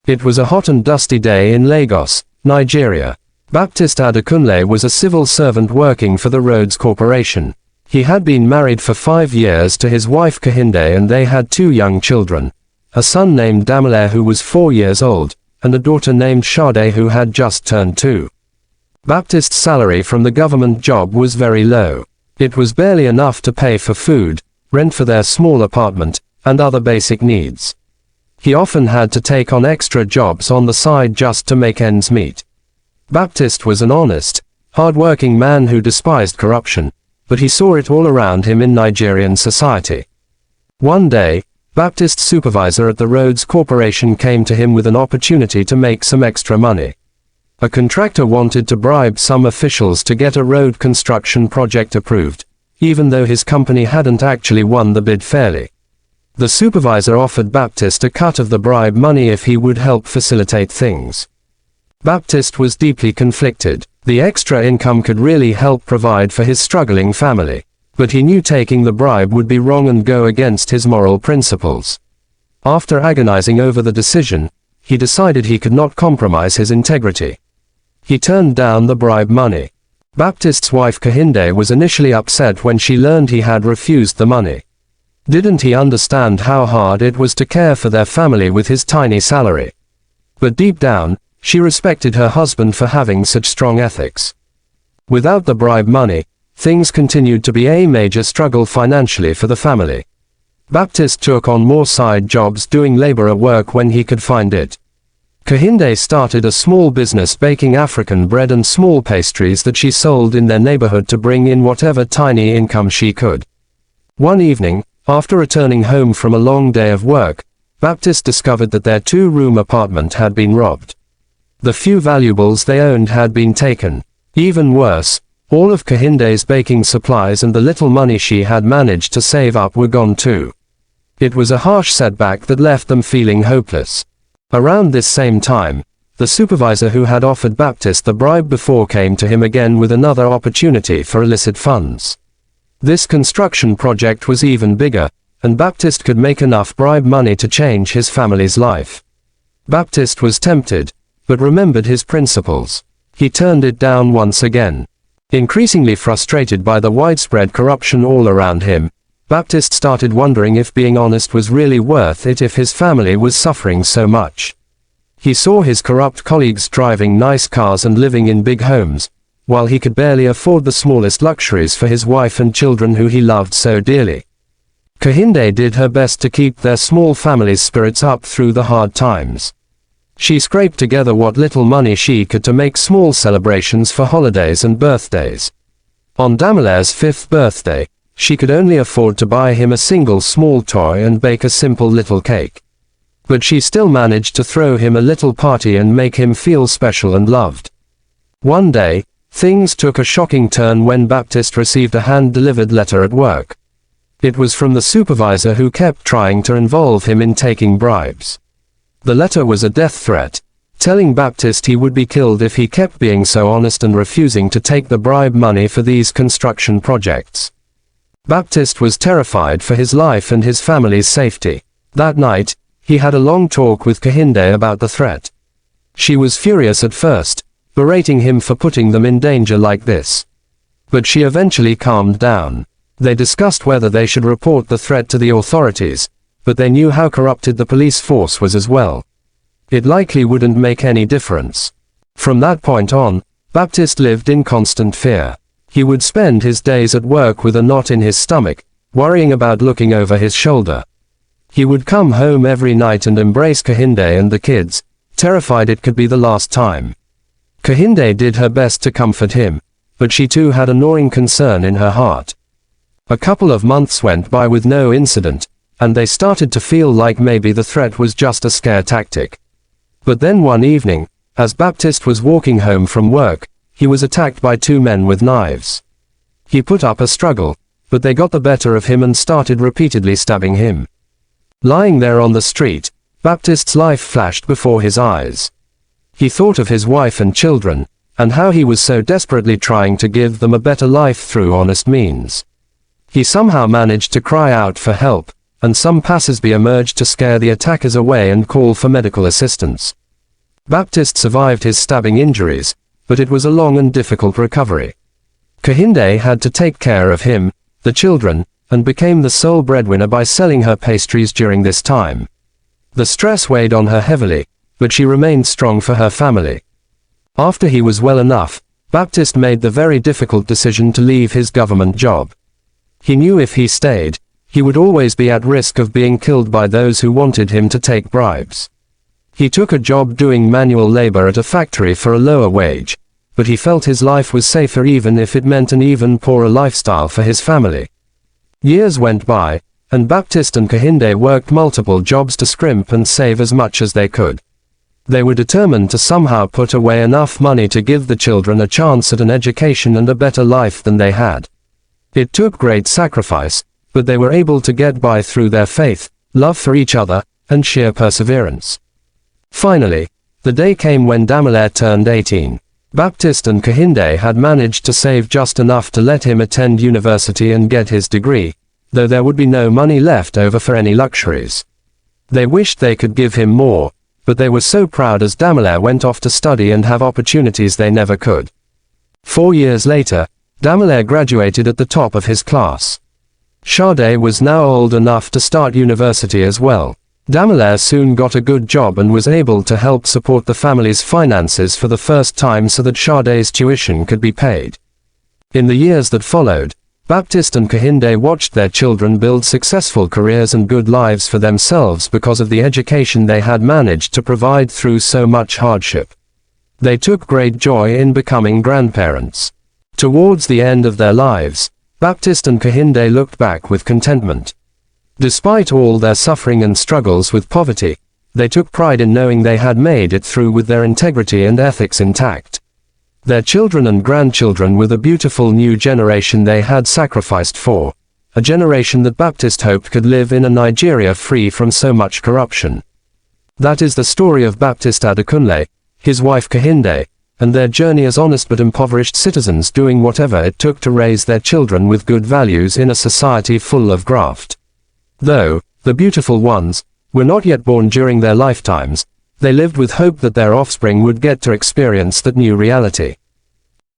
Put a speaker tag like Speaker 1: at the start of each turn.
Speaker 1: It was a hot and dusty day in Lagos, Nigeria. Baptist Adekunle was a civil servant working for the Roads Corporation. He had been married for 5 years to his wife Kehinde, and they had 2 young children. A son named Damilare who was 4 years old, and a daughter named Sade who had just turned 2. Baptist's salary from the government job was very low. It was barely enough to pay for food, rent for their small apartment, and other basic needs. He often had to take on extra jobs on the side just to make ends meet. Baptist was an honest, hard-working man who despised corruption, but he saw it all around him in Nigerian society. One day, Baptist's supervisor at the Roads Corporation came to him with an opportunity to make some extra money. A contractor wanted to bribe some officials to get a road construction project approved, even though his company hadn't actually won the bid fairly. The supervisor offered Baptist a cut of the bribe money if he would help facilitate things. Baptist was deeply conflicted. The extra income could really help provide for his struggling family, but he knew taking the bribe would be wrong and go against his moral principles. After agonizing over the decision, he decided he could not compromise his integrity. He turned down the bribe money. Baptist's wife Kehinde was initially upset when she learned he had refused the money. Didn't he understand how hard it was to care for their family with his tiny salary? But deep down, she respected her husband for having such strong ethics. Without the bribe money, things continued to be a major struggle financially for the family. Baptist took on more side jobs doing laborer work when he could find it. Kehinde started a small business baking African bread and small pastries that she sold in their neighborhood to bring in whatever tiny income she could. One evening, after returning home from a long day of work, Baptist discovered that their 2-room apartment had been robbed. The few valuables they owned had been taken. Even worse, all of Kehinde's baking supplies and the little money she had managed to save up were gone too. It was a harsh setback that left them feeling hopeless. Around this same time, the supervisor who had offered Baptist the bribe before came to him again with another opportunity for illicit funds. This construction project was even bigger, and Baptist could make enough bribe money to change his family's life. Baptist was tempted, but remembered his principles. He turned it down once again. Increasingly frustrated by the widespread corruption all around him, Baptist started wondering if being honest was really worth it if his family was suffering so much. He saw his corrupt colleagues driving nice cars and living in big homes, while he could barely afford the smallest luxuries for his wife and children who he loved so dearly. Kehinde did her best to keep their small family's spirits up through the hard times. She scraped together what little money she could to make small celebrations for holidays and birthdays. On Damilare's 5th birthday, she could only afford to buy him a single small toy and bake a simple little cake. But she still managed to throw him a little party and make him feel special and loved. One day, things took a shocking turn when Baptist received a hand-delivered letter at work. It was from the supervisor who kept trying to involve him in taking bribes. The letter was a death threat, telling Baptist he would be killed if he kept being so honest and refusing to take the bribe money for these construction projects. Baptist was terrified for his life and his family's safety. That night, he had a long talk with Kehinde about the threat. She was furious at first, berating him for putting them in danger like this. But she eventually calmed down. They discussed whether they should report the threat to the authorities, but they knew how corrupted the police force was as well. It likely wouldn't make any difference. From that point on, Baptist lived in constant fear. He would spend his days at work with a knot in his stomach, worrying about looking over his shoulder. He would come home every night and embrace Kehinde and the kids, terrified it could be the last time. Kehinde did her best to comfort him, but she too had a gnawing concern in her heart. A couple of months went by with no incident, and they started to feel like maybe the threat was just a scare tactic. But then one evening, as Baptist was walking home from work, he was attacked by 2 men with knives. He put up a struggle, but they got the better of him and started repeatedly stabbing him. Lying there on the street, Baptist's life flashed before his eyes. He thought of his wife and children, and how he was so desperately trying to give them a better life through honest means. He somehow managed to cry out for help, and some passers-by emerged to scare the attackers away and call for medical assistance. Baptiste survived his stabbing injuries, but it was a long and difficult recovery. Kehinde had to take care of him, the children, and became the sole breadwinner by selling her pastries during this time. The stress weighed on her heavily, but she remained strong for her family. After he was well enough, Baptiste made the very difficult decision to leave his government job. He knew if he stayed, he would always be at risk of being killed by those who wanted him to take bribes. He took a job doing manual labor at a factory for a lower wage, but he felt his life was safer even if it meant an even poorer lifestyle for his family. Years went by, and Baptiste and Kehinde worked multiple jobs to scrimp and save as much as they could. They were determined to somehow put away enough money to give the children a chance at an education and a better life than they had. It took great sacrifice, but they were able to get by through their faith, love for each other, and sheer perseverance. Finally, the day came when Damilare turned 18. Baptiste and Kehinde had managed to save just enough to let him attend university and get his degree, though there would be no money left over for any luxuries. They wished they could give him more, but they were so proud as Damilare went off to study and have opportunities they never could. 4 years later, Damilare graduated at the top of his class. Sade was now old enough to start university as well. Damilare soon got a good job and was able to help support the family's finances for the first time so that Sade's tuition could be paid. In the years that followed, Baptiste and Kehinde watched their children build successful careers and good lives for themselves because of the education they had managed to provide through so much hardship. They took great joy in becoming grandparents. Towards the end of their lives, Baptiste and Kehinde looked back with contentment. Despite all their suffering and struggles with poverty, they took pride in knowing they had made it through with their integrity and ethics intact. Their children and grandchildren were the beautiful new generation they had sacrificed for, a generation that Baptiste hoped could live in a Nigeria free from so much corruption. That is the story of Baptiste Adekunle, his wife Kehinde, and their journey as honest but impoverished citizens doing whatever it took to raise their children with good values in a society full of graft. Though, the beautiful ones, were not yet born during their lifetimes, they lived with hope that their offspring would get to experience that new reality.